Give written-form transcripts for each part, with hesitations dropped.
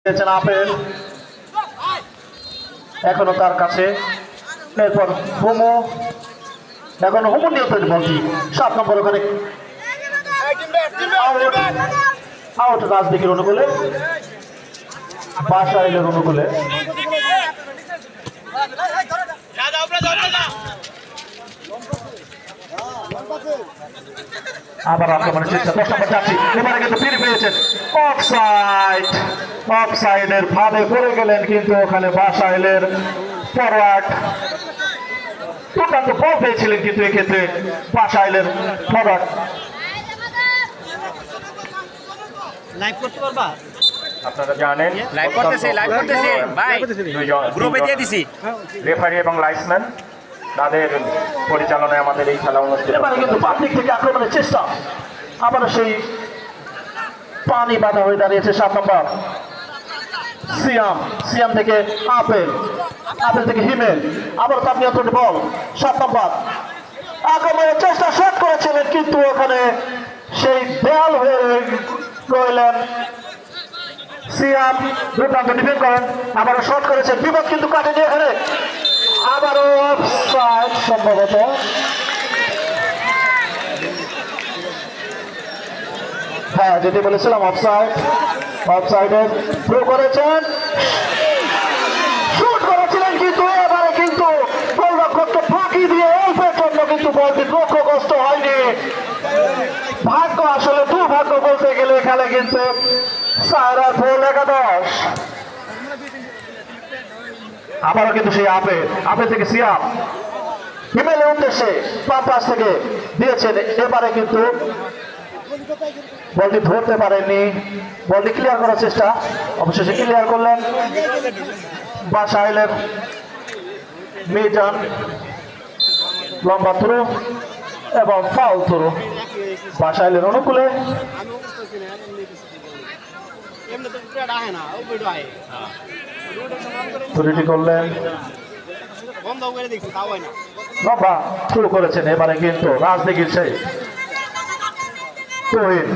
Apple এখনো তার কাছে, এরপর হোমো, এখন হোমো নিয়ন্ত্রণ বলছি 7 নম্বর ওখানে আউট রাজদিকের অনুকূলে, বাসাইলের অনুকূলে। আবার আক্রমণের চেষ্টা, 10 নম্বর যাচ্ছি, এবারে কিন্তু ফিরে পেয়েছেন। অফসাইড, অফসাইডের ফাঁদে পড়ে গেলেন, কিন্তু ওখানে বাসাইলের ফরওয়ার্ড দুর্দান্ত বল পেয়েছিলেন, কিন্তু এক্ষেত্রে বাসাইলের ফরওয়ার্ড। আপনারা জানেন লাইভ করতেছি ভাই, গ্রুপে দিয়ে দিছি। রেফারি এবং লাইসম্যান তাদের পরিচালনায় আমাদের এই খেলা অনুষ্ঠিত। এবারে কিন্তু পাবলিক থেকে আক্রমণের চেষ্টা, আবার সেই পানি বাধা হয়ে দাঁড়িয়েছে 7 নম্বর সিয়াম, সিয়াম থেকে আপেল, আপেল থেকে হিমেল, আবার তার নিয়ন্ত্রণে বল 7 নম্বর আক্রমণের চেষ্টা, শট করেছিলেন, কিন্তু ওখানে সেই দেয়াল হয়ে রইলেন সিয়াম। দুর্দান্ত ডিফেন্ড করেন, আবারও শট করেছেন, বিপদ কিন্তু কাটেনি এখানে, আবারও অফসাইড সম্ভবত। হ্যাঁ, যেটি বলেছিলাম অফসাইড, অফসাইডে থ্রো করেছেন, শুট করেছিলেন, কিন্তু এবারে কিন্তু গোলরক্ষককে ফাঁকি দিয়ে অল্পের জন্য কিন্তু বলটি লক্ষ্যগ্রস্ত হয়নি। ভাগ্য, আসলে দুর্ভাগ্য বলতে গেলে এখানে, কিন্তু সায়রার ফুল একাদশ। আবারও কিন্তু সেই আপেল, আপেল থেকে সিয়াম হিমেলের উদ্দেশ্যে বাম পাশ থেকে দিয়েছেন, এবারে কিন্তু বলটি ধরতে পারেননি, বলটি ক্লিয়ার করার চেষ্টা, অবশেষে ক্লিয়ার করলেন বাসাইলের মিজান। লম্বা থ্রো এবং ফাউল থ্রো বাসাইলের অনুকূলে। থ্রোটি করলেন, লম্বা থ্রো করেছেন, এবারে কিন্তু রাজদিঘির সেই তুহিন,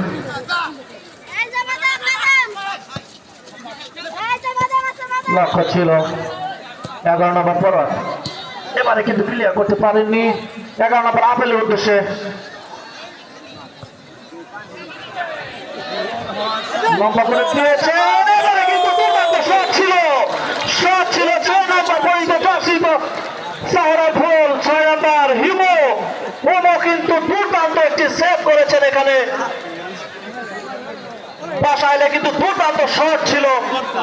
লক্ষ্য ছিল 11 নম্বর ফরওয়ার্ড, এবারে কিন্তু ক্লিয়ার করতে পারেননি 11 নম্বর আপেলের উদ্দেশ্যে। লম্বা করে দিয়েছেন, এবারে কিন্তু দুর্দান্ত শট ছিল, শট ছিল 6 নম্বর পয়েন্টে দর্শিত সাহারা ফুল, 6 নম্বর হিমো, হিমো কিন্তু দুর্দান্ত একটি সেভ করেছেন এখানে, বাসাইলে কিন্তু দুর্দান্ত শট ছিল।